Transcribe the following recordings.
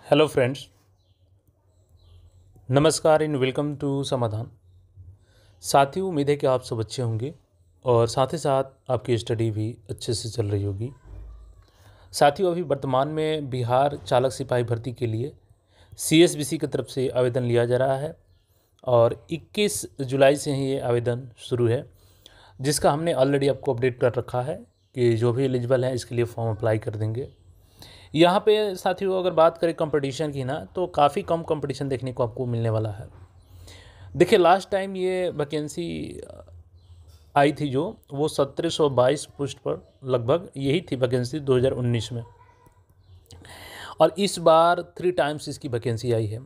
Hello friends, नमस्कार and welcome to समाधान। साथियों, उम्मीद है कि आप सब अच्छे होंगे और साथ ही साथ आपकी स्टडी भी अच्छे से चल रही होगी। साथियों, अभी वर्तमान में बिहार चालक सिपाही भर्ती के लिए सीएसबीसी की तरफ से आवेदन लिया जा रहा है और 21 जुलाई से ही ये आवेदन शुरू है, जिसका हमने ऑलरेडी आपको अपडेट कर रखा है कि जो भी एलिजिबल हैं इसके लिए फॉर्म अप्लाई कर देंगे। यहाँ पे साथियों अगर बात करें कंपटीशन की ना, तो काफ़ी कम कंपटीशन देखने को आपको मिलने वाला है। देखिए, लास्ट टाइम ये वैकेंसी आई थी जो वो 1722 पोस्ट पर लगभग यही थी वैकेंसी 2019 में, और इस बार 3 टाइम्स इसकी वैकेंसी आई है।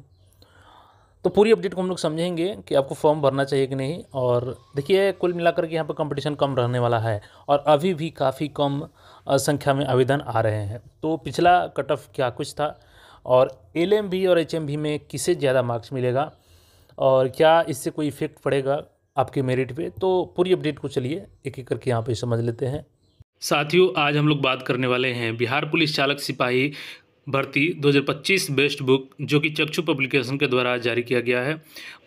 तो पूरी अपडेट को हम लोग समझेंगे कि आपको फॉर्म भरना चाहिए कि नहीं। और देखिए, कुल मिलाकर के यहाँ पर कंपटीशन कम रहने वाला है और अभी भी काफ़ी कम संख्या में आवेदन आ रहे हैं। तो पिछला कट ऑफ क्या कुछ था और एलएमवी और एचएमवी में किसे ज़्यादा मार्क्स मिलेगा और क्या इससे कोई इफेक्ट पड़ेगा आपके मेरिट पे, तो पूरी अपडेट को चलिए एक एक करके यहाँ पे समझ लेते हैं। साथियों, आज हम लोग बात करने वाले हैं बिहार पुलिस चालक सिपाही भर्ती 2025 बेस्ट बुक, जो कि चक्षु पब्लिकेशन के द्वारा जारी किया गया है।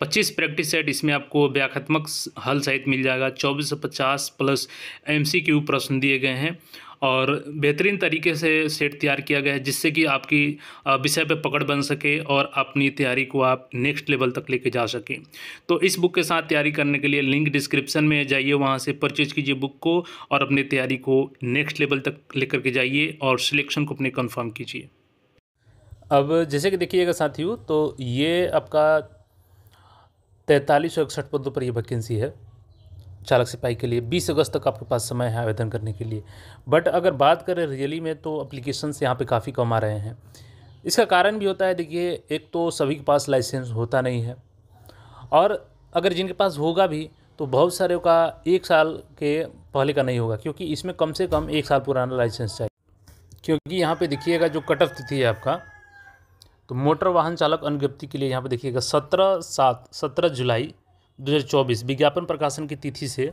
25 प्रैक्टिस सेट इसमें आपको व्याख्यात्मक हल सहित मिल जाएगा। 24 से 50 प्लस एमसीक्यू प्रश्न दिए गए हैं और बेहतरीन तरीके से सेट तैयार किया गया है, जिससे कि आपकी विषय पे पकड़ बन सके और अपनी तैयारी को आप नेक्स्ट लेवल तक लेके जा सकें। तो इस बुक के साथ तैयारी करने के लिए लिंक डिस्क्रिप्शन में जाइए, वहाँ से परचेज कीजिए बुक को और अपनी तैयारी को नेक्स्ट लेवल तक लेकर के जाइए और सिलेक्शन को अपने कन्फर्म कीजिए। अब जैसे कि देखिएगा साथियों, तो ये आपका 4361 पदों पर ये वैकेंसी है चालक सिपाही के लिए। 20 अगस्त तक आपके पास समय है आवेदन करने के लिए। बट अगर बात करें रियली में, तो अप्लीकेशंस यहाँ पे काफ़ी कम आ रहे हैं। इसका कारण भी होता है, देखिए, एक तो सभी के पास लाइसेंस होता नहीं है, और अगर जिनके पास होगा भी तो बहुत सारे का 1 साल के पहले का नहीं होगा, क्योंकि इसमें कम से कम 1 साल पुराना लाइसेंस चाहिए। क्योंकि यहाँ पे देखिएगा जो कट ऑफ तिथि है आपका, तो मोटर वाहन चालक अनुज्ञप्ति के लिए यहाँ पे देखिएगा 17 जुलाई 2024 विज्ञापन प्रकाशन की तिथि से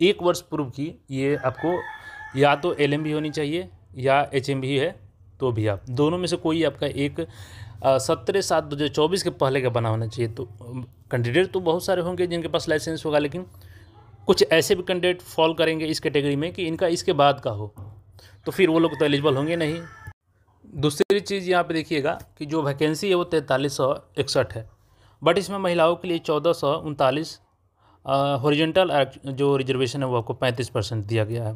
1 वर्ष पूर्व की ये आपको या तो एलएमवी होनी चाहिए या एचएमवी है तो भी आप दोनों में से कोई आपका एक 17/7/2024 के पहले का बना होना चाहिए। तो कैंडिडेट तो बहुत सारे होंगे जिनके पास लाइसेंस होगा, लेकिन कुछ ऐसे भी कैंडिडेट फॉल करेंगे इस कैटेगरी में कि इनका इसके बाद का हो, तो फिर वो लोग तो एलिजिबल होंगे नहीं। दूसरी चीज़ यहाँ पे देखिएगा कि जो वैकेंसी है वो 4361 है, बट इसमें महिलाओं के लिए 1439 हॉरिजॉन्टल जो रिजर्वेशन है वो आपको 35% दिया गया है।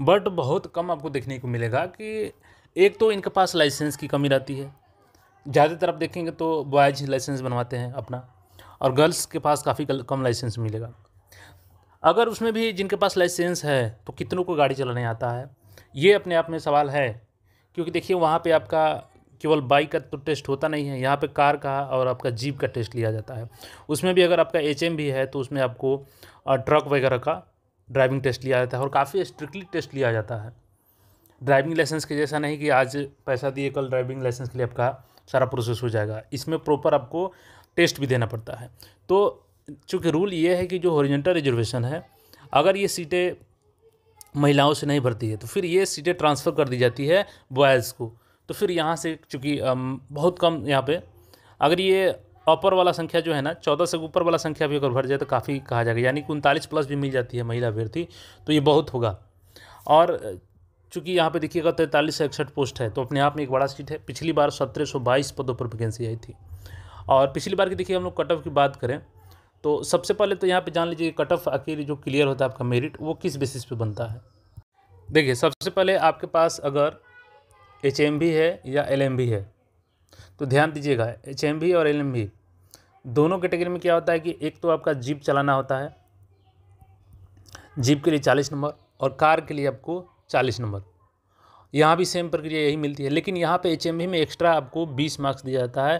बट बहुत कम आपको देखने को मिलेगा कि एक तो इनके पास लाइसेंस की कमी रहती है। ज़्यादातर आप देखेंगे तो बॉयज़ लाइसेंस बनवाते हैं अपना, और गर्ल्स के पास काफ़ी कम लाइसेंस मिलेगा। अगर उसमें भी जिनके पास लाइसेंस है तो कितनों को गाड़ी चलाने आता है, ये अपने आप में सवाल है। क्योंकि देखिए, वहाँ पे आपका केवल बाइक का तो टेस्ट होता नहीं है, यहाँ पे कार का और आपका जीप का टेस्ट लिया जाता है। उसमें भी अगर आपका एचएमवी है तो उसमें आपको ट्रक वगैरह का ड्राइविंग टेस्ट लिया जाता है और काफ़ी स्ट्रिक्टली टेस्ट लिया जाता है। ड्राइविंग लाइसेंस के जैसा नहीं कि आज पैसा दिए कल ड्राइविंग लाइसेंस के लिए आपका सारा प्रोसेस हो जाएगा। इसमें प्रॉपर आपको टेस्ट भी देना पड़ता है। तो चूँकि रूल ये है कि जो हॉरिजॉन्टल रिजर्वेशन है, अगर ये सीटें महिलाओं से नहीं भरती है तो फिर ये सीटें ट्रांसफ़र कर दी जाती है बॉयज़ को। तो फिर यहाँ से चूँकि बहुत कम यहाँ पे, अगर ये अपर वाला संख्या जो है ना, 14 से ऊपर वाला संख्या भी अगर भर जाए तो काफ़ी कहा जाएगा, यानी कि 39 प्लस भी मिल जाती है महिला अभ्यर्थी, तो ये बहुत होगा। और चूँकि यहाँ पे देखिएगा 43 से 61 पोस्ट है, तो अपने आप में एक बड़ा सीट है। पिछली बार 1722 पदों पर वैकेंसी आई थी। और पिछली बार की देखिए, हम लोग कट ऑफ की बात करें तो सबसे पहले तो यहाँ पे जान लीजिए कट ऑफ आखिर जो क्लियर होता है आपका मेरिट, वो किस बेसिस पे बनता है। देखिए, सबसे पहले आपके पास अगर एचएमवी है या एलएमवी है, तो ध्यान दीजिएगा, एचएमवी और एलएमवी दोनों कैटेगरी में क्या होता है कि एक तो आपका जीप चलाना होता है, जीप के लिए 40 नंबर और कार के लिए आपको 40 नंबर। यहाँ भी सेम प्रक्रिया यही मिलती है, लेकिन यहाँ पे एचएमवी में एक्स्ट्रा आपको 20 मार्क्स दिया जाता है,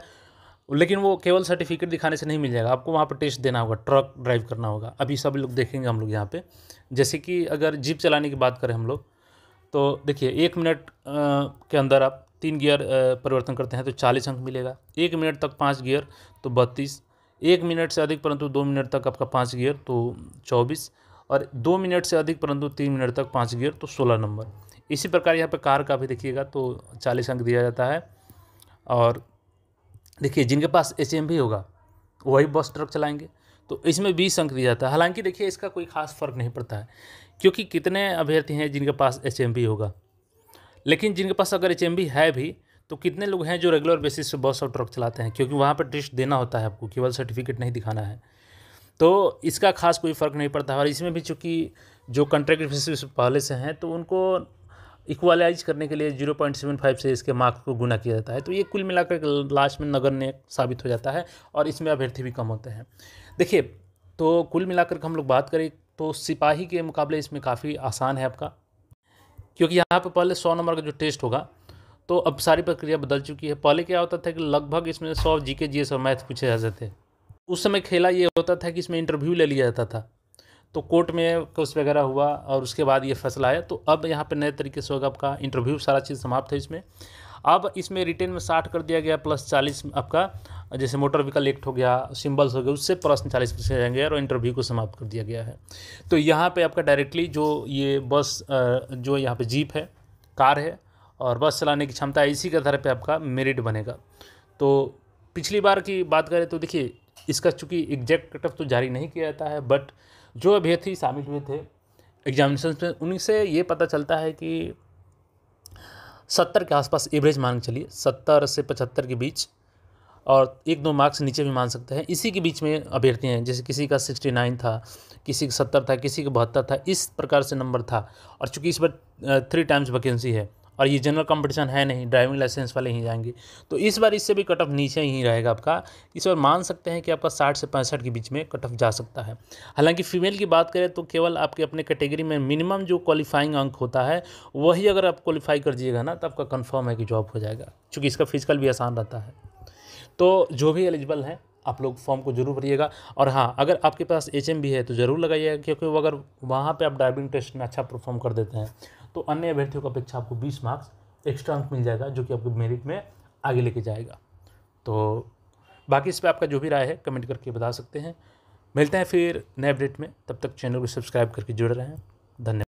लेकिन वो केवल सर्टिफिकेट दिखाने से नहीं मिल जाएगा, आपको वहाँ पर टेस्ट देना होगा, ट्रक ड्राइव करना होगा। अभी सब लोग देखेंगे हम लोग यहाँ पे। जैसे कि अगर जीप चलाने की बात करें हम लोग, तो देखिए 1 मिनट के अंदर आप 3 गियर परिवर्तन करते हैं तो 40 अंक मिलेगा। 1 मिनट तक 5 गियर तो 32, 1 मिनट से अधिक परंतु 2 मिनट तक आपका 5 गियर तो 24, और 2 मिनट से अधिक परंतु 3 मिनट तक 5 गियर तो 16 नंबर। इसी प्रकार यहाँ पे कार का भी देखिएगा तो 40 अंक दिया जाता है, और देखिए जिनके पास HMV होगा वही बस ट्रक चलाएंगे, तो इसमें 20 अंक दिया जाता है। हालांकि देखिए इसका कोई खास फ़र्क नहीं पड़ता है, क्योंकि कितने अभ्यर्थी हैं जिनके पास HMV होगा, लेकिन जिनके पास अगर HMV है भी तो कितने लोग हैं जो रेगुलर बेसिस पे बस और ट्रक चलाते हैं, क्योंकि वहाँ पर टेस्ट देना होता है आपको, केवल सर्टिफिकेट नहीं दिखाना है। तो इसका खास कोई फ़र्क नहीं पड़ता है। और इसमें भी चूँकि जो कॉन्ट्रैक्ट बेसिस पहले से हैं तो उनको इक्वलाइज करने के लिए 0.75 से इसके मार्क्स को गुना किया जाता है। तो ये कुल मिलाकर लास्ट में नगण्य साबित हो जाता है और इसमें अभ्यर्थी भी कम होते हैं। देखिए तो कुल मिलाकर हम लोग बात करें तो सिपाही के मुकाबले इसमें काफ़ी आसान है आपका, क्योंकि यहाँ पे पहले 100 नंबर का जो टेस्ट होगा, तो अब सारी प्रक्रिया बदल चुकी है। पहले क्या होता था कि लगभग इसमें 100 GK GS और मैथ पूछे जाते थे। उस समय खेला ये होता था कि इसमें इंटरव्यू ले लिया जाता था, तो कोर्ट में केस वगैरह हुआ और उसके बाद ये फैसला आया। तो अब यहाँ पे नए तरीके से होगा आपका इंटरव्यू, सारा चीज़ समाप्त है इसमें। अब इसमें रिटेन में 60 कर दिया गया प्लस 40 आपका, जैसे मोटर व्हीकल एक्ट हो गया, सिंबल्स हो गए, उससे प्लस 40% जाएंगे और इंटरव्यू को समाप्त कर दिया गया है। तो यहाँ पे आपका डायरेक्टली जो ये बस जो यहाँ पे जीप है, कार है और बस चलाने की क्षमता है, इसी के आधार पे आपका मेरिट बनेगा। तो पिछली बार की बात करें तो देखिए इसका चूँकि एग्जैक्ट कट ऑफ तो जारी नहीं किया जाता है, बट जो अभ्यर्थी शामिल हुए थे एग्जामिनेशन में उन्हीं से ये पता चलता है कि 70 के आसपास एवरेज मान के चलिए, 70 से 75 के बीच, और 1-2 मार्क्स नीचे भी मान सकते हैं, इसी के बीच में अभ्यर्थी हैं। जैसे किसी का 69 था, किसी का 70 था, किसी का 72 था, इस प्रकार से नंबर था। और चूँकि इस बार 3 टाइम्स वैकेंसी है और ये जनरल कंपटीशन है नहीं, ड्राइविंग लाइसेंस वाले ही जाएंगे, तो इस बार इससे भी कट ऑफ नीचे ही रहेगा आपका। इस बार मान सकते हैं कि आपका 60 से 65 के बीच में कट ऑफ जा सकता है। हालांकि फीमेल की बात करें तो केवल आपके अपने कैटेगरी में मिनिमम जो क्वालिफाइंग अंक होता है वही अगर आप क्वालिफाई कर दिएगा ना, तो आपका कन्फर्म है कि जॉब हो जाएगा, चूँकि इसका फिजिकल भी आसान रहता है। तो जो भी एलिजिबल हैं आप लोग फॉर्म को जरूर भरिएगा। और हाँ, अगर आपके पास HMV है तो ज़रूर लगाइएगा, क्योंकि वो अगर वहाँ पे आप ड्राइविंग टेस्ट में अच्छा परफॉर्म कर देते हैं तो अन्य अभ्यर्थियों की अपेक्षा आपको 20 मार्क्स एक्स्ट्रा अंक मिल जाएगा, जो कि आपको मेरिट में आगे लेके जाएगा। तो बाकी इस पर आपका जो भी राय है कमेंट करके बता सकते हैं। मिलते हैं फिर नए अपडेट में, तब तक चैनल को सब्सक्राइब करके जुड़े रहें। धन्यवाद।